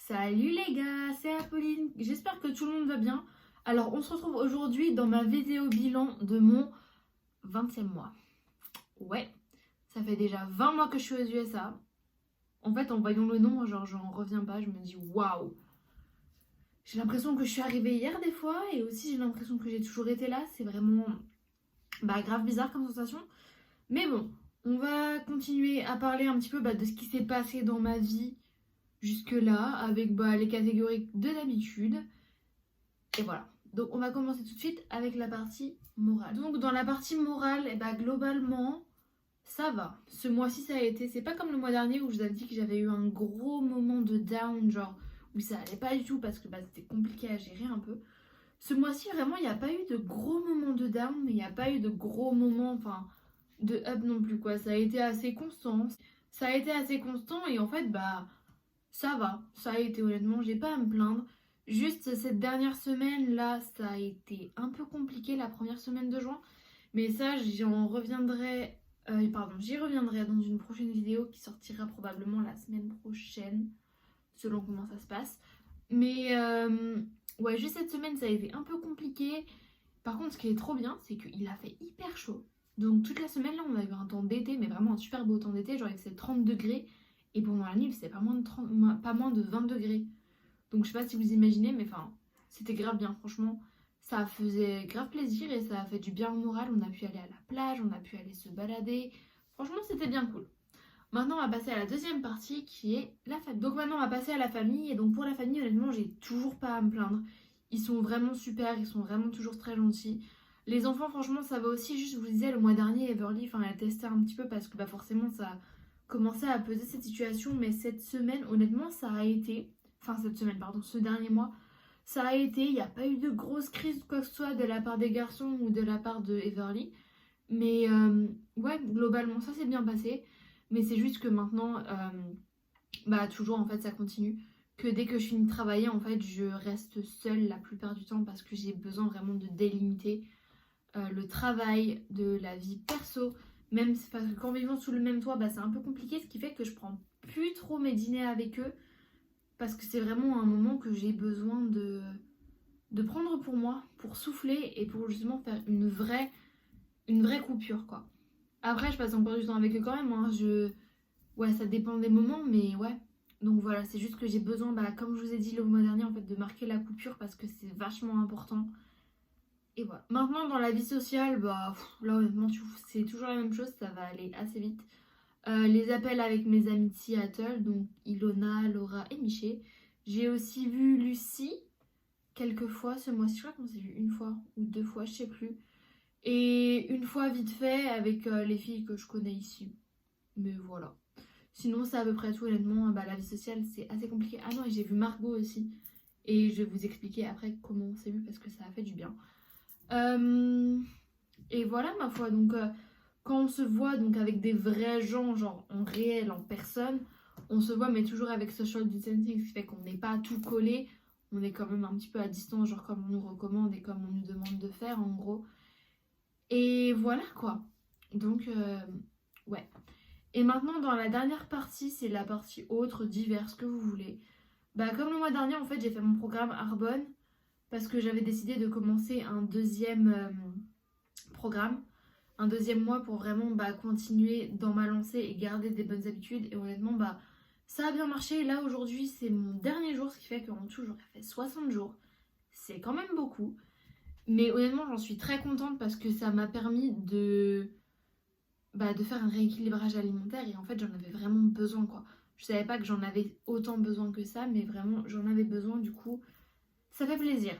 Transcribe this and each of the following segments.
Salut les gars, c'est Apolline, j'espère que tout le monde va bien. Alors on se retrouve aujourd'hui dans ma vidéo bilan de mon 20e mois. Ouais, ça fait déjà 20 mois que je suis aux USA. En fait, en voyant le nombre, genre j'en reviens pas, je me dis waouh. J'ai l'impression que je suis arrivée hier des fois et aussi j'ai l'impression que j'ai toujours été là. C'est vraiment grave bizarre comme sensation. Mais bon, on va continuer à parler un petit peu de ce qui s'est passé dans ma vie jusque-là avec les catégories de d'habitude. Et voilà. Donc on va commencer tout de suite avec la partie morale. Donc dans la partie morale, globalement, ça va. Ce mois-ci ça a été, c'est pas comme le mois dernier où je vous avais dit que j'avais eu un gros moment de down, genre où ça allait pas du tout parce que c'était compliqué à gérer un peu. Ce mois-ci vraiment il n'y a pas eu de gros moments de down, mais il n'y a pas eu de gros moments, de up non plus quoi. Ça a été assez constant. Ça a été assez constant et en fait ça va. Ça a été honnêtement, j'ai pas à me plaindre. Juste cette dernière semaine là, ça a été un peu compliqué la première semaine de juin. Mais ça, j'y reviendrai dans une prochaine vidéo qui sortira probablement la semaine prochaine, selon comment ça se passe. Mais ouais, juste cette semaine, ça a été un peu compliqué. Par contre, ce qui est trop bien, c'est qu'il a fait hyper chaud. Donc toute la semaine là, on a eu un temps d'été, mais vraiment un super beau temps d'été, genre il faisait 30 degrés. Et pendant la nuit, c'était pas moins de 20 degrés. Donc je sais pas si vous imaginez, mais c'était grave bien, franchement. Ça faisait grave plaisir et ça a fait du bien au moral. On a pu aller à la plage, on a pu aller se balader. Franchement, c'était bien cool. Maintenant, on va passer à la deuxième partie qui est la famille. Donc maintenant, on va passer à la famille. Et donc pour la famille, honnêtement, j'ai toujours pas à me plaindre. Ils sont vraiment super, ils sont vraiment toujours très gentils. Les enfants, franchement, ça va aussi. Juste, je vous disais, le mois dernier, Everly, elle a testé un petit peu parce que forcément, ça commençait à peser cette situation. Mais cette semaine, honnêtement, ça a été... Enfin, cette semaine, pardon, ce dernier mois, ça a été... Il n'y a pas eu de grosse crise ou quoi que ce soit de la part des garçons ou de la part de Everly. Mais ouais, globalement, ça s'est bien passé. Mais c'est juste que maintenant, toujours, en fait, ça continue. Que dès que je finis de travailler, en fait, je reste seule la plupart du temps parce que j'ai besoin vraiment de délimiter le travail de la vie perso. Même parce que quand vivons sous le même toit, c'est un peu compliqué, ce qui fait que je prends plus trop mes dîners avec eux parce que c'est vraiment un moment que j'ai besoin de prendre pour moi, pour souffler et pour justement faire une vraie coupure, quoi. Après, je passe encore du temps avec eux quand même, hein. Ouais, ça dépend des moments, mais ouais. Donc voilà, c'est juste que j'ai besoin, comme je vous ai dit le mois dernier, en fait, de marquer la coupure parce que c'est vachement important. Et voilà. Maintenant, dans la vie sociale, là, honnêtement, c'est toujours la même chose, ça va aller assez vite. Les appels avec mes amis de Seattle, donc Ilona, Laura et Miché. J'ai aussi vu Lucie quelques fois ce mois-ci, je crois qu'on s'est vu une fois ou deux fois, je sais plus. Et une fois vite fait avec les filles que je connais ici. Mais voilà. Sinon, c'est à peu près tout, honnêtement. La vie sociale, c'est assez compliqué. Ah non, et j'ai vu Margot aussi. Et je vais vous expliquer après comment on s'est vu parce que ça a fait du bien. Et voilà, ma foi. Donc, quand on se voit donc avec des vrais gens, genre en réel, en personne, on se voit, mais toujours avec social distancing, ce qui fait qu'on n'est pas tout collé. On est quand même un petit peu à distance, genre comme on nous recommande et comme on nous demande de faire, en gros. Et voilà, quoi. Donc, ouais. Et maintenant, dans la dernière partie, c'est la partie autre, diverse, que vous voulez. Comme le mois dernier, en fait, j'ai fait mon programme Arbonne parce que j'avais décidé de commencer un deuxième programme, un deuxième mois pour vraiment continuer dans ma lancée et garder des bonnes habitudes. Et honnêtement, ça a bien marché. Là, aujourd'hui, c'est mon dernier jour, ce qui fait qu'en tout, j'aurais fait 60 jours. C'est quand même beaucoup. Mais honnêtement, j'en suis très contente parce que ça m'a permis de faire un rééquilibrage alimentaire. Et en fait, j'en avais vraiment besoin, quoi. Je savais pas que j'en avais autant besoin que ça, mais vraiment, j'en avais besoin. Du coup, ça fait plaisir.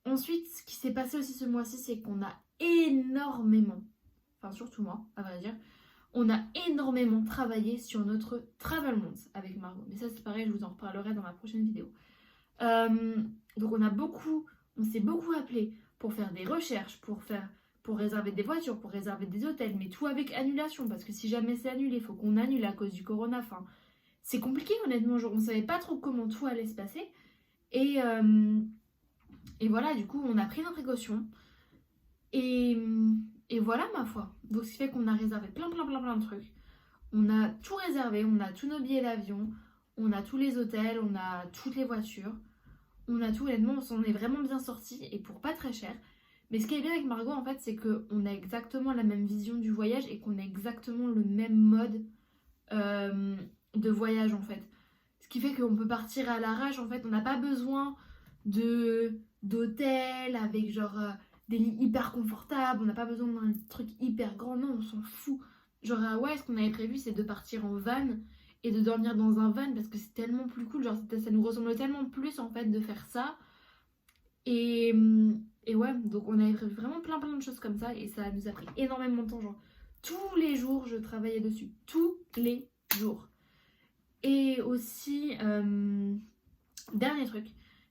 Ensuite, ce qui s'est passé aussi ce mois-ci, c'est qu'on a énormément, enfin surtout moi, à vrai dire, on a énormément travaillé sur notre Travel Month avec Margot. Mais ça, c'est pareil, je vous en reparlerai dans ma prochaine vidéo. Donc on s'est beaucoup appelé pour faire des recherches, pour réserver des voitures, pour réserver des hôtels, mais tout avec annulation, parce que si jamais c'est annulé, il faut qu'on annule à cause du corona. Enfin, c'est compliqué honnêtement, genre, on savait pas trop comment tout allait se passer. Et voilà, du coup, on a pris nos précautions. Et voilà, ma foi. Donc, ce qui fait qu'on a réservé plein de trucs. On a tout réservé, on a tous nos billets d'avion, On a tous les hôtels, on a toutes les voitures. On a tout, honnêtement, on s'en est vraiment bien sorti et pour pas très cher. Mais ce qui est bien avec Margot, en fait, c'est qu'on a exactement la même vision du voyage et qu'on a exactement le même mode de voyage, en fait. Ce qui fait qu'on peut partir à l'arrache, en fait. On n'a pas besoin d'hôtel avec genre des lits hyper confortables. On n'a pas besoin d'un truc hyper grand. Non, on s'en fout. Genre, ouais, ce qu'on avait prévu, c'est de partir en van et de dormir dans un van parce que c'est tellement plus cool. Genre, ça nous ressemble tellement plus, en fait, de faire ça. Et ouais, donc on avait prévu vraiment plein de choses comme ça et ça nous a pris énormément de temps. Genre, tous les jours, je travaillais dessus. Tous les jours. Et aussi, dernier truc,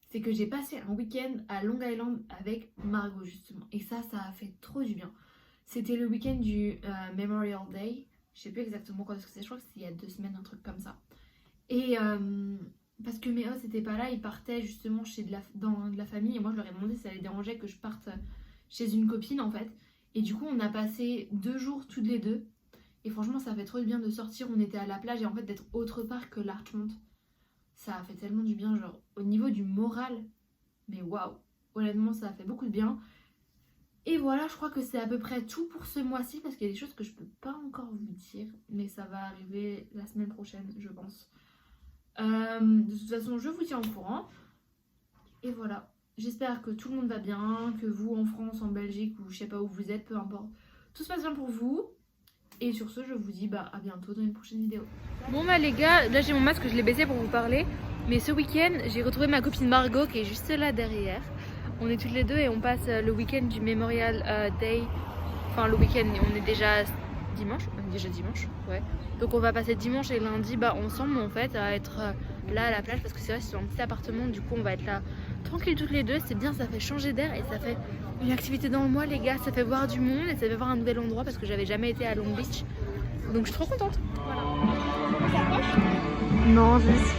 c'est que j'ai passé un week-end à Long Island avec Margot, justement. Et ça a fait trop du bien. C'était le week-end du Memorial Day. Je sais plus exactement quand est-ce que c'est. Je crois que c'était il y a 2 semaines, un truc comme ça. Et parce que mes hosts n'étaient pas là, ils partaient justement dans de la famille. Et moi, je leur ai demandé si ça les dérangeait que je parte chez une copine, en fait. Et du coup, on a passé 2 jours toutes les deux. Et franchement, ça fait trop du bien de sortir. On était à la plage et en fait d'être autre part que Larchmont. Ça a fait tellement du bien, genre au niveau du moral. Mais waouh, honnêtement, ça a fait beaucoup de bien. Et voilà, je crois que c'est à peu près tout pour ce mois-ci parce qu'il y a des choses que je peux pas encore vous dire. Mais ça va arriver la semaine prochaine, je pense. De toute façon, je vous tiens au courant. Et voilà. J'espère que tout le monde va bien, que vous en France, en Belgique ou je sais pas où vous êtes, peu importe. Tout se passe bien pour vous. Et sur ce, je vous dis à bientôt dans une prochaine vidéo. Bon bah les gars, là j'ai mon masque, je l'ai baissé pour vous parler. Mais ce week-end, j'ai retrouvé ma copine Margot qui est juste là derrière. On est toutes les deux et on passe le week-end du Memorial Day. Enfin le week-end, on est déjà dimanche. On est déjà dimanche, ouais. Donc on va passer dimanche et lundi ensemble en fait à être là à la plage parce que c'est vrai c'est un petit appartement. Du coup on va être là tranquille toutes les deux. C'est bien, ça fait changer d'air et ça fait une activité dans le mois les gars. Ça fait voir du monde et ça fait voir un nouvel endroit parce que j'avais jamais été à Long Beach. Donc je suis trop contente. Voilà. Ça approche ? Non, juste.